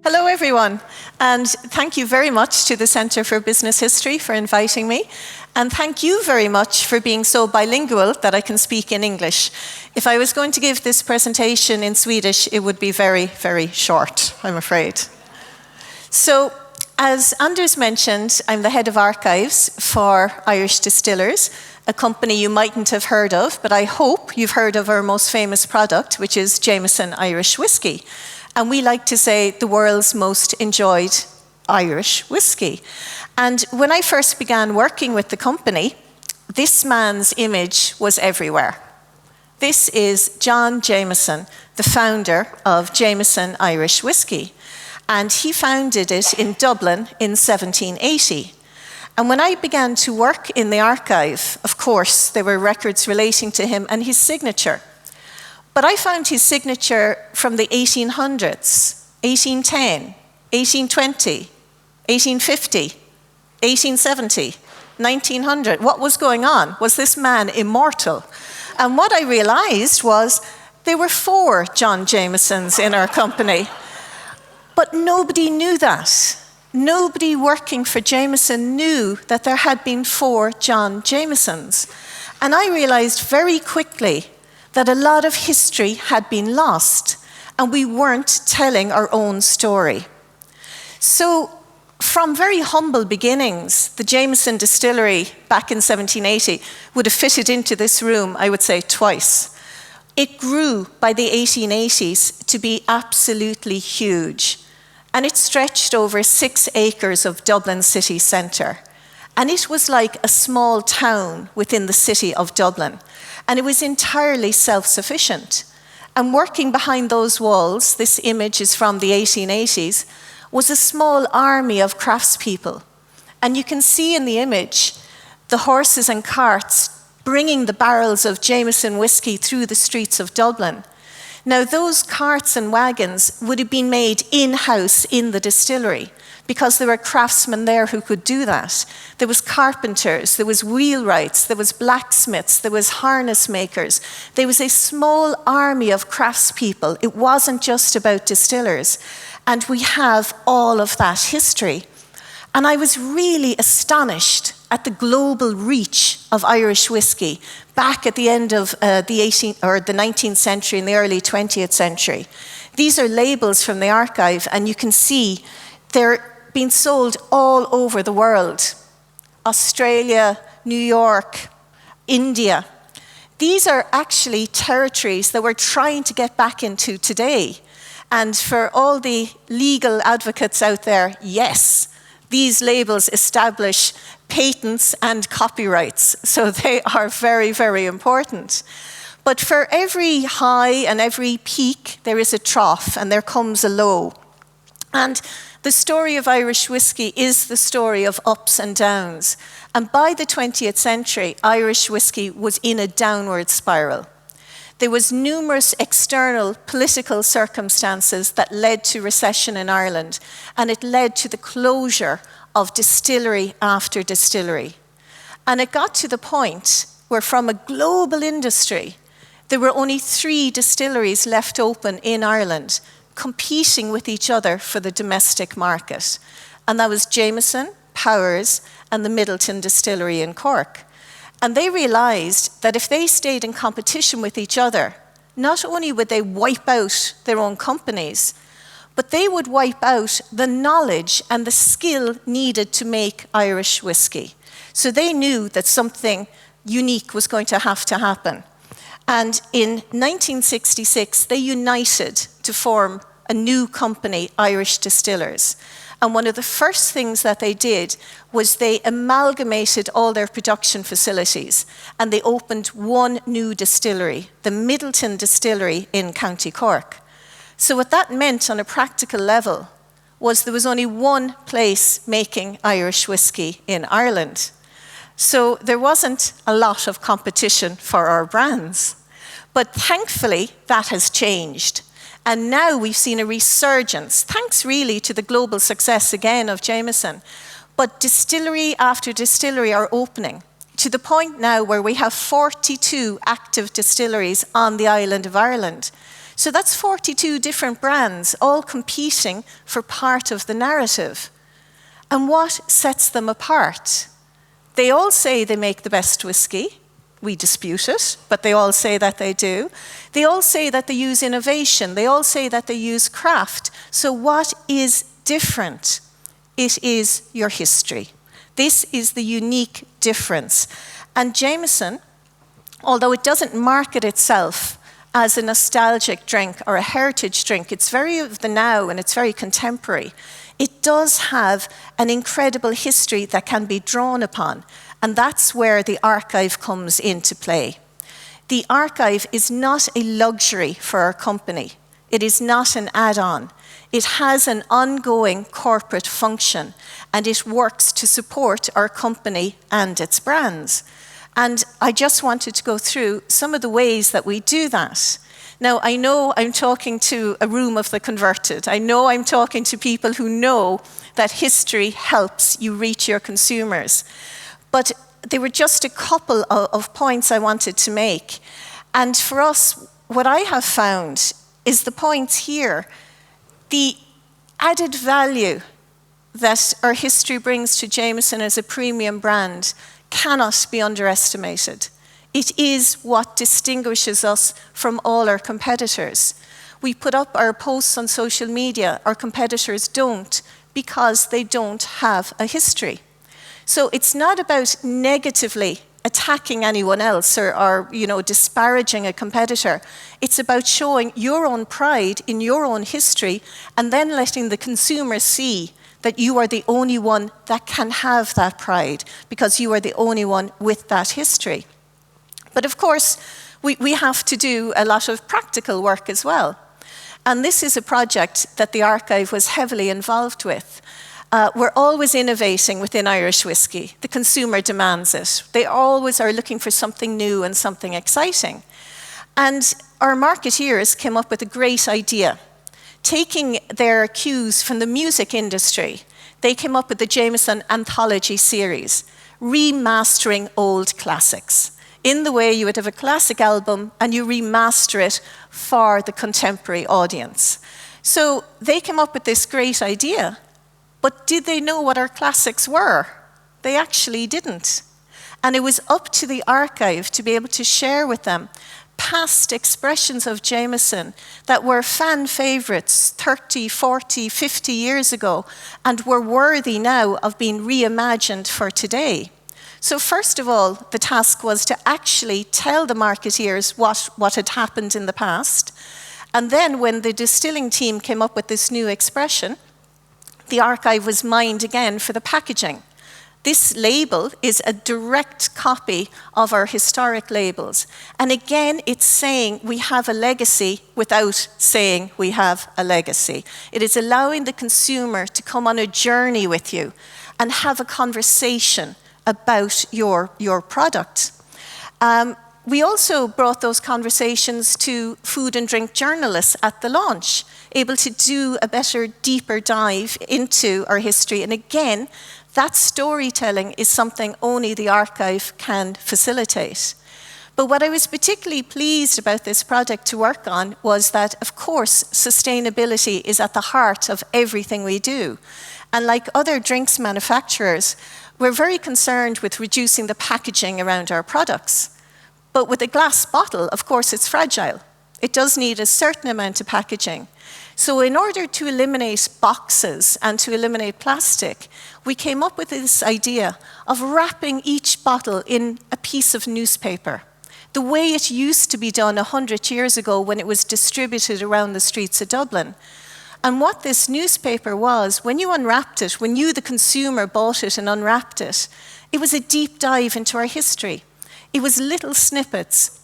Hello, everyone, and thank you very much to the Centre for Business History for inviting me, and thank you very much for being so bilingual that I can speak in English. If I was going to give this presentation in Swedish, it would be very, very short, I'm afraid. So, as Anders mentioned, I'm the head of archives for Irish Distillers, a company you mightn't have heard of, but I hope you've heard of our most famous product, which is Jameson Irish Whiskey. And we like to say the world's most enjoyed Irish whiskey. And when I first began working with the company, this man's image was everywhere. This is John Jameson, the founder of Jameson Irish Whiskey. And he founded it in Dublin in 1780. And when I began to work in the archive, of course, there were records relating to him and his signature. But I found his signature from the 1800s, 1810, 1820, 1850, 1870, 1900. What was going on? Was this man immortal? And what I realized was there were 4 John Jamesons in our company. But nobody knew that. Nobody working for Jameson knew that there had been 4 John Jamesons. And I realized very quickly that a lot of history had been lost, and we weren't telling our own story. So, from very humble beginnings, the Jameson Distillery back in 1780 would have fitted into this room, I would say, twice. It grew by the 1880s to be absolutely huge, and it stretched over 6 acres of Dublin city centre. And it was like a small town within the city of Dublin. And it was entirely self-sufficient. And working behind those walls, this image is from the 1880s, was a small army of craftspeople. And you can see in the image the horses and carts bringing the barrels of Jameson whiskey through the streets of Dublin. Now, those carts and wagons would have been made in-house in the distillery, because there were craftsmen there who could do that. There was carpenters, there was wheelwrights, there was blacksmiths, there was harness makers. There was a small army of craftspeople. It wasn't just about distillers. And we have all of that history. And I was really astonished at the global reach of Irish whiskey back at the end of the 19th century and the early 20th century. These are labels from the archive, and you can see they're being sold all over the world. Australia, New York, India. These are actually territories that we're trying to get back into today. And for all the legal advocates out there, yes, these labels establish patents and copyrights. So they are very, very important. But for every high and every peak, there is a trough, and there comes a low. And the story of Irish whiskey is the story of ups and downs. And by the 20th century, Irish whiskey was in a downward spiral. There was numerous external political circumstances that led to recession in Ireland, and it led to the closure of distillery after distillery. And it got to the point where, from a global industry, there were only 3 distilleries left open in Ireland, competing with each other for the domestic market. And that was Jameson, Powers, and the Midleton Distillery in Cork. And they realized that if they stayed in competition with each other, not only would they wipe out their own companies, but they would wipe out the knowledge and the skill needed to make Irish whiskey. So they knew that something unique was going to happen. And in 1966, they united to form a new company, Irish Distillers. And one of the first things that they did was they amalgamated all their production facilities, and they opened one new distillery, the Midleton Distillery in County Cork. So what that meant on a practical level was there was only one place making Irish whiskey in Ireland. So there wasn't a lot of competition for our brands. But thankfully, that has changed. And now we've seen a resurgence, thanks really to the global success again of Jameson. But distillery after distillery are opening, to the point now where we have 42 active distilleries on the island of Ireland. So that's 42 different brands all competing for part of the narrative. And what sets them apart? They all say they make the best whiskey. We dispute it, but they all say that they do. They all say that they use innovation. They all say that they use craft. So what is different? It is your history. This is the unique difference. And Jameson, although it doesn't market itself as a nostalgic drink or a heritage drink, it's very of the now and it's very contemporary. It does have an incredible history that can be drawn upon, and that's where the archive comes into play. The archive is not a luxury for our company. It is not an add-on. It has an ongoing corporate function, and it works to support our company and its brands. And I just wanted to go through some of the ways that we do that. Now, I know I'm talking to a room of the converted. I know I'm talking to people who know that history helps you reach your consumers. But there were just a couple of points I wanted to make. And for us, what I have found is the points here. The added value that our history brings to Jameson as a premium brand cannot be underestimated. It is what distinguishes us from all our competitors. We put up our posts on social media, our competitors don't, because they don't have a history. So it's not about negatively attacking anyone else or disparaging a competitor. It's about showing your own pride in your own history and then letting the consumer see that you are the only one that can have that pride because you are the only one with that history. But of course, we have to do a lot of practical work as well. And this is a project that the archive was heavily involved with. We're always innovating within Irish whiskey. The consumer demands it. They always are looking for something new and something exciting. And our marketeers came up with a great idea. Taking their cues from the music industry, they came up with the Jameson Anthology series, remastering old classics. In the way you would have a classic album and you remaster it for the contemporary audience. So they came up with this great idea, but did they know what our classics were? They actually didn't. And it was up to the archive to be able to share with them past expressions of Jameson that were fan favorites 30, 40, 50 years ago and were worthy now of being reimagined for today. So first of all, the task was to actually tell the marketeers what had happened in the past. And then when the distilling team came up with this new expression, the archive was mined again for the packaging. This label is a direct copy of our historic labels. And again, it's saying we have a legacy without saying we have a legacy. It is allowing the consumer to come on a journey with you and have a conversation about your product. We also brought those conversations to food and drink journalists at the launch, able to do a better, deeper dive into our history. And again, that storytelling is something only the archive can facilitate. But what I was particularly pleased about this project to work on was that, of course, sustainability is at the heart of everything we do. And like other drinks manufacturers, we're very concerned with reducing the packaging around our products. But with a glass bottle, of course, it's fragile. It does need a certain amount of packaging. So in order to eliminate boxes and to eliminate plastic, we came up with this idea of wrapping each bottle in a piece of newspaper, the way it used to be done 100 years ago when it was distributed around the streets of Dublin. And what this newspaper was, when you unwrapped it, when you, the consumer, bought it and unwrapped it, it was a deep dive into our history. It was little snippets.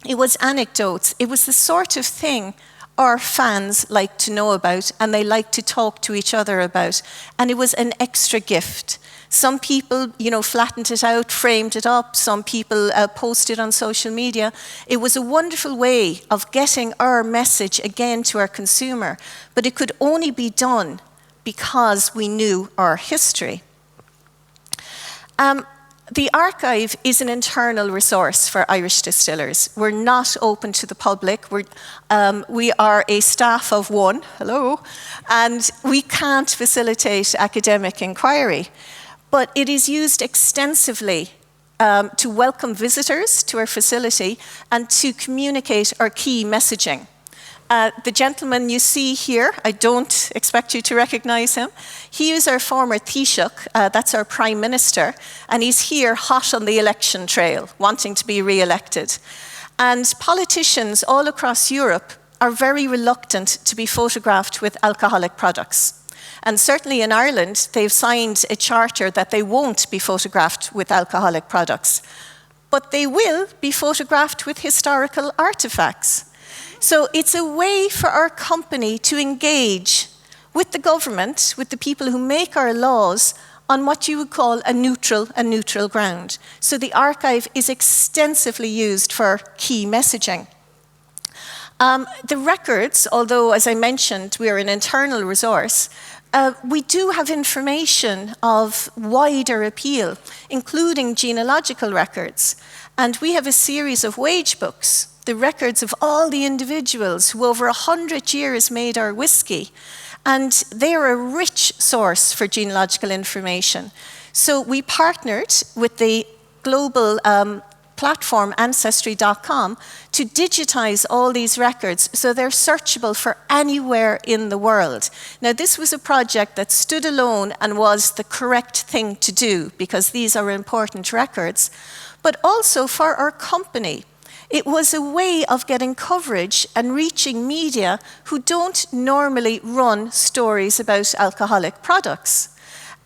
It was anecdotes. It was the sort of thing our fans like to know about and they like to talk to each other about. And it was an extra gift. Some people, flattened it out, framed it up. Some people posted on social media. It was a wonderful way of getting our message again to our consumer. But it could only be done because we knew our history. The archive is an internal resource for Irish distillers. We're not open to the public. We are a staff of one, hello, and we can't facilitate academic inquiry. But it is used extensively to welcome visitors to our facility and to communicate our key messaging. The gentleman you see here, I don't expect you to recognize him. He is our former Taoiseach, that's our Prime Minister, and he's here hot on the election trail, wanting to be re-elected. And politicians all across Europe are very reluctant to be photographed with alcoholic products. And certainly in Ireland, they've signed a charter that they won't be photographed with alcoholic products. But they will be photographed with historical artifacts. So it's a way for our company to engage with the government, with the people who make our laws, on what you would call a neutral ground. So the archive is extensively used for key messaging. The records, although, as I mentioned, we are an internal resource, we do have information of wider appeal, including genealogical records. And we have a series of wage books, the records of all the individuals who over 100 years made our whiskey. And they are a rich source for genealogical information. So we partnered with the global platform Ancestry.com to digitize all these records so they're searchable for anywhere in the world. Now, this was a project that stood alone and was the correct thing to do because these are important records, but also for our company. It was a way of getting coverage and reaching media who don't normally run stories about alcoholic products.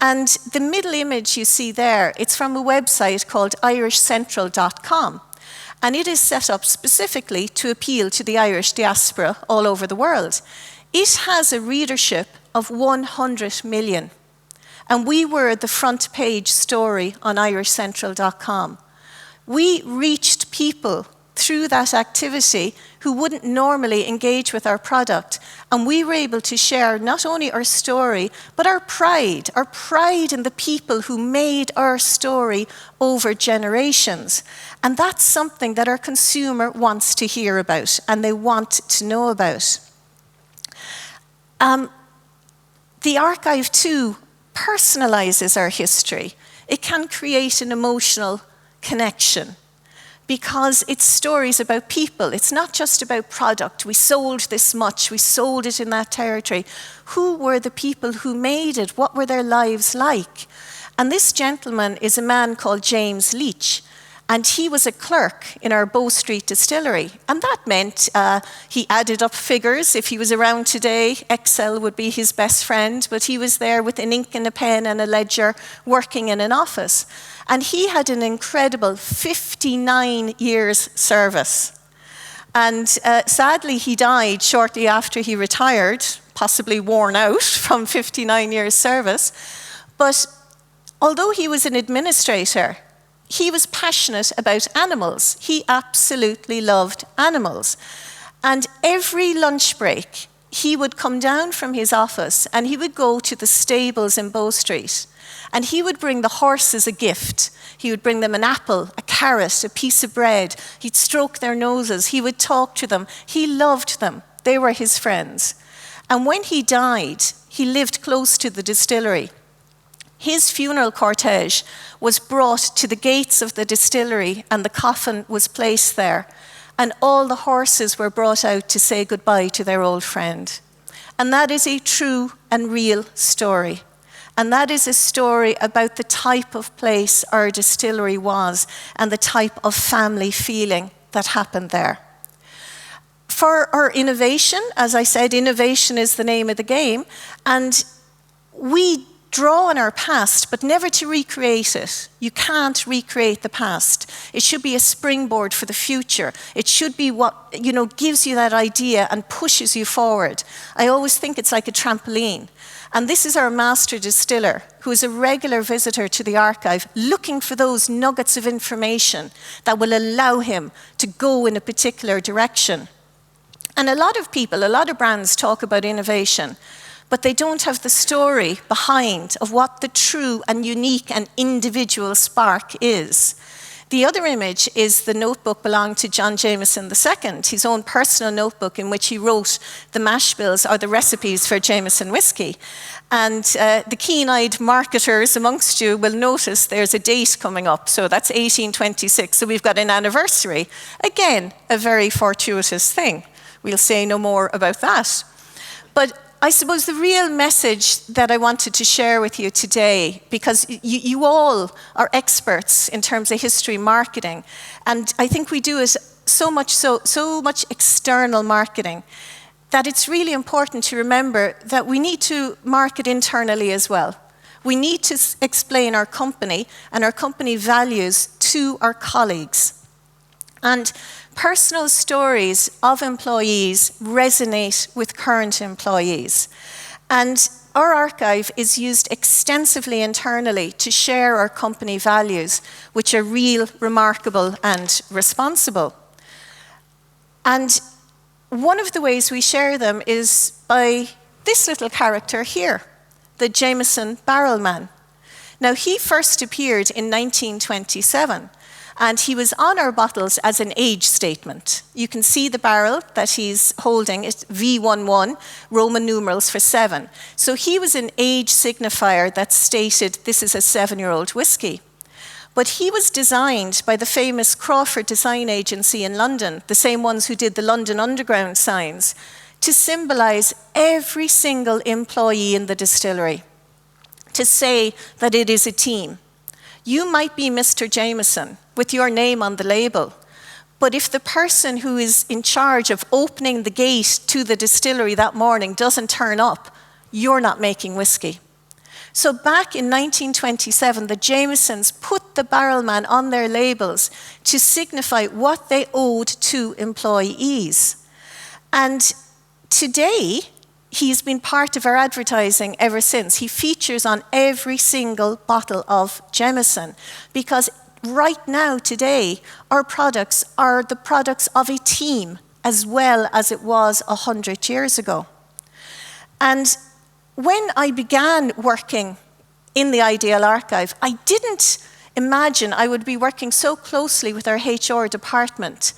And the middle image you see there, it's from a website called irishcentral.com. And it is set up specifically to appeal to the Irish diaspora all over the world. It has a readership of 100 million. And we were the front page story on irishcentral.com. We reached people through that activity who wouldn't normally engage with our product. And we were able to share not only our story, but our pride in the people who made our story over generations. And that's something that our consumer wants to hear about and they want to know about. The archive too personalizes our history. It can create an emotional connection, because it's stories about people. It's not just about product. We sold this much. We sold it in that territory. Who were the people who made it? What were their lives like? And this gentleman is a man called James Leach. And he was a clerk in our Bow Street distillery. And that meant he added up figures. If he was around today, Excel would be his best friend. But he was there with an ink and a pen and a ledger working in an office. And he had an incredible 59 years service. And sadly, he died shortly after he retired, possibly worn out from 59 years service. But although he was an administrator, he was passionate about animals. He absolutely loved animals. And every lunch break, he would come down from his office and he would go to the stables in Bow Street. And he would bring the horses a gift. He would bring them an apple, a carrot, a piece of bread. He'd stroke their noses. He would talk to them. He loved them. They were his friends. And when he died, he lived close to the distillery. His funeral cortege was brought to the gates of the distillery and the coffin was placed there. And all the horses were brought out to say goodbye to their old friend. And that is a true and real story. And that is a story about the type of place our distillery was and the type of family feeling that happened there. For our innovation, as I said, innovation is the name of the game. And we draw on our past, but never to recreate it. You can't recreate the past. It should be a springboard for the future. It should be what, gives you that idea and pushes you forward. I always think it's like a trampoline. And this is our master distiller, who is a regular visitor to the archive, looking for those nuggets of information that will allow him to go in a particular direction. And a lot of brands talk about innovation. but they don't have the story behind of what the true and unique and individual spark is. The other image is the notebook belonging to John Jameson II, his own personal notebook in which he wrote the mash bills or the recipes for Jameson whiskey. And the keen-eyed marketers amongst you will notice there's a date coming up. So that's 1826. So we've got an anniversary. Again, a very fortuitous thing. We'll say no more about that. But I suppose the real message that I wanted to share with you today, because you all are experts in terms of history marketing, and I think we do it so much external marketing, that it's really important to remember that we need to market internally as well. We need to explain our company and our company values to our colleagues. And personal stories of employees resonate with current employees. And our archive is used extensively internally to share our company values, which are real, remarkable, and responsible. And one of the ways we share them is by this little character here, the Jameson Barrelman. Now, he first appeared in 1927. And he was on our bottles as an age statement. You can see the barrel that he's holding is V11, Roman numerals for 7. So he was an age signifier that stated this is a 7-year-old whiskey. But he was designed by the famous Crawford Design Agency in London, the same ones who did the London Underground signs, to symbolize every single employee in the distillery, to say that it is a team. You might be Mr. Jameson with your name on the label, but if the person who is in charge of opening the gate to the distillery that morning doesn't turn up, you're not making whiskey. So back in 1927, the Jamesons put the Barrelman on their labels to signify what they owed to employees. And today, he's been part of our advertising ever since. He features on every single bottle of Jameson because right now, today, our products are the products of a team as well as it was 100 years ago. And when I began working in the Ideal Archive, I didn't imagine I would be working so closely with our HR department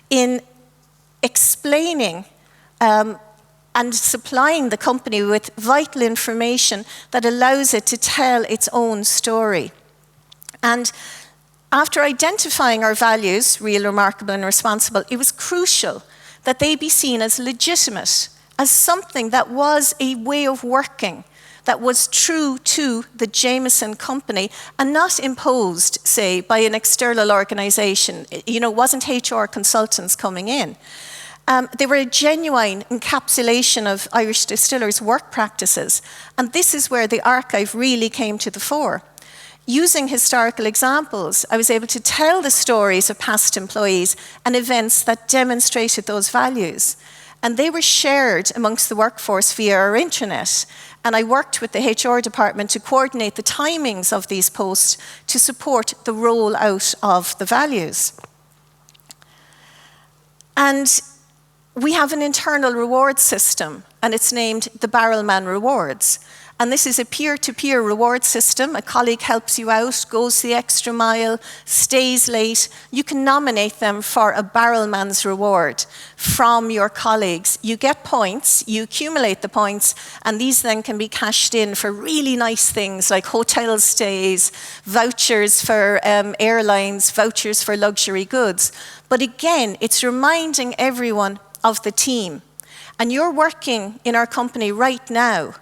in explaining and supplying the company with vital information that allows it to tell its own story. And after identifying our values, real, remarkable, and responsible, it was crucial that they be seen as legitimate, as something that was a way of working, that was true to the Jameson company and not imposed, say, by an external organization. You know, it wasn't HR consultants coming in. They were a genuine encapsulation of Irish distillers' work practices, and this is where the archive really came to the fore. Using historical examples, I was able to tell the stories of past employees and events that demonstrated those values. And they were shared amongst the workforce via our intranet. And I worked with the HR department to coordinate the timings of these posts to support the rollout of the values. And we have an internal reward system, and it's named the Barrelman Rewards. And this is a peer-to-peer reward system. A colleague helps you out, goes the extra mile, stays late. You can nominate them for a Barrelman's reward from your colleagues. You get points, you accumulate the points, and these then can be cashed in for really nice things like hotel stays, vouchers for airlines, vouchers for luxury goods. But again, it's reminding everyone of the team. And you're working in our company right now,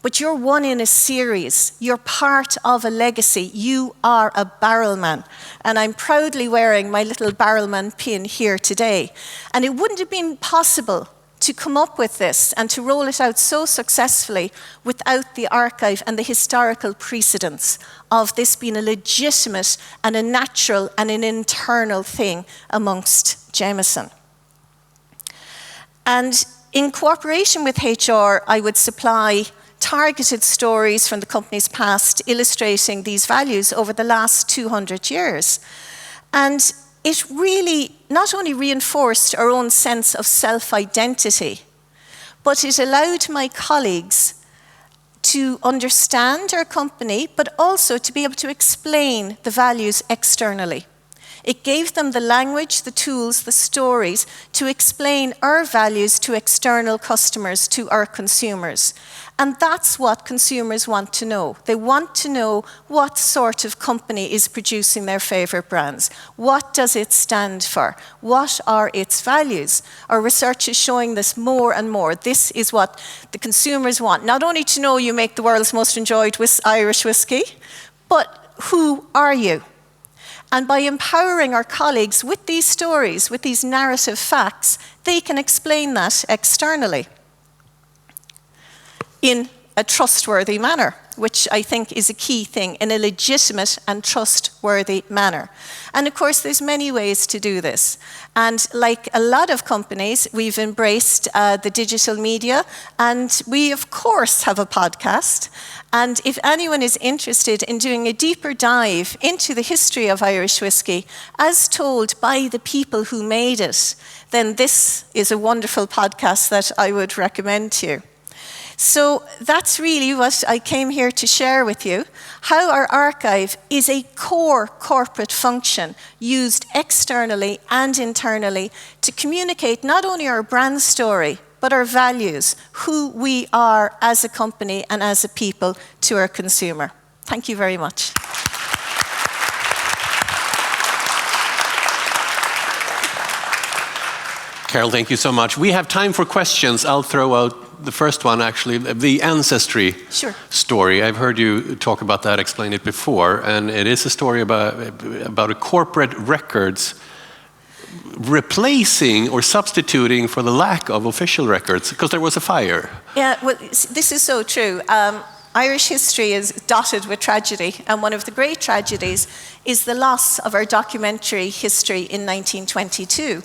but you're one in a series. You're part of a legacy. You are a Barrelman. And I'm proudly wearing my little Barrelman pin here today. And it wouldn't have been possible to come up with this and to roll it out so successfully without the archive and the historical precedents of this being a legitimate and a natural and an internal thing amongst Jameson. And in cooperation with HR, I would supply targeted stories from the company's past illustrating these values over the last 200 years. And it really not only reinforced our own sense of self-identity, but it allowed my colleagues to understand our company, but also to be able to explain the values externally. It gave them the language, the tools, the stories to explain our values to external customers, to our consumers. And that's what consumers want to know. They want to know what sort of company is producing their favorite brands. What does it stand for? What are its values? Our research is showing this more and more. This is what the consumers want. Not only to know you make the world's most enjoyed Irish whiskey, but who are you? And by empowering our colleagues with these stories, with these narrative facts, they can explain that externally in a trustworthy manner, which I think is a key thing, in a legitimate and trustworthy manner. And of course, there's many ways to do this. And like a lot of companies, we've embraced the digital media, and we, of course, have a podcast. And if anyone is interested in doing a deeper dive into the history of Irish whiskey, as told by the people who made it, then this is a wonderful podcast that I would recommend to you. So that's really what I came here to share with you, how our archive is a core corporate function used externally and internally to communicate not only our brand story, but our values, who we are as a company and as a people to our consumer. Thank you very much. Carol, thank you so much. We have time for questions. I'll throw out the first one, actually, the ancestry story. I've heard you talk about that, explain it before, and it is a story about a corporate records replacing or substituting for the lack of official records because there was a fire. Yeah, well, this is so true. Irish history is dotted with tragedy, and one of the great tragedies is the loss of our documentary history in 1922.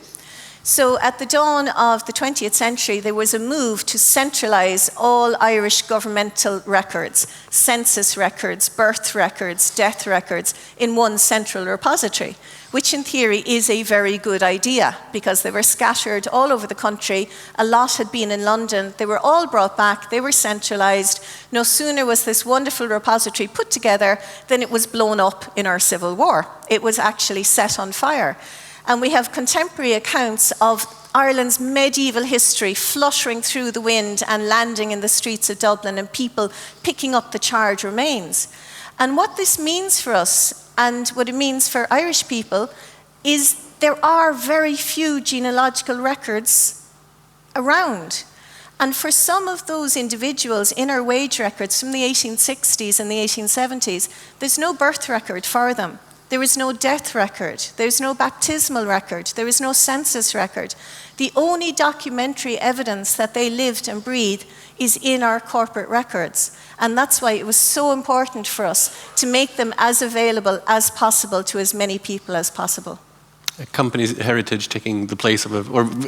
So at the dawn of the 20th century, there was a move to centralize all Irish governmental records, census records, birth records, death records, in one central repository, which in theory is a very good idea because they were scattered all over the country. A lot had been in London. They were all brought back. They were centralized. No sooner was this wonderful repository put together than it was blown up in our Civil War. It was actually set on fire. And we have contemporary accounts of Ireland's medieval history fluttering through the wind and landing in the streets of Dublin and people picking up the charred remains. And what this means for us and what it means for Irish people is there are very few genealogical records around. And for some of those individuals in our wage records from the 1860s and the 1870s, there's no birth record for them. There is no death record. There's no baptismal record. There is no census record. The only documentary evidence that they lived and breathed is in our corporate records. And that's why it was so important for us to make them as available as possible to as many people as possible. A company's heritage taking the place of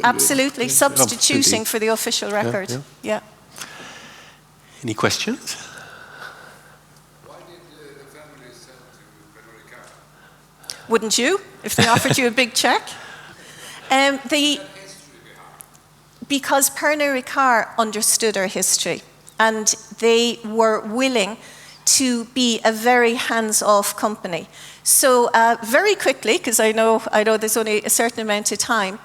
absolutely, substituting for the official record. Yeah. Any questions? Wouldn't you, if they offered you a big check? Because Pernod Ricard understood our history, and they were willing to be a very hands-off company. So very quickly, because I know there's only a certain amount of time,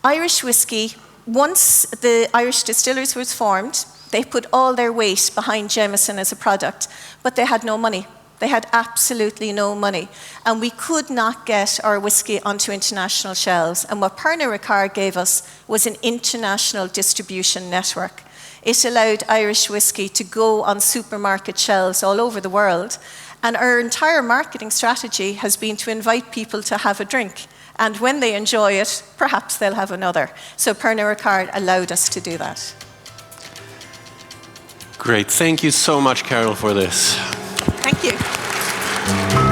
Irish whiskey, once the Irish Distillers was formed, they put all their weight behind Jameson as a product, but they had no money. They had absolutely no money. And we could not get our whiskey onto international shelves. And what Pernod Ricard gave us was an international distribution network. It allowed Irish whiskey to go on supermarket shelves all over the world. And our entire marketing strategy has been to invite people to have a drink. And when they enjoy it, perhaps they'll have another. So Pernod Ricard allowed us to do that. Great. Thank you so much, Carol, for this. Thank you.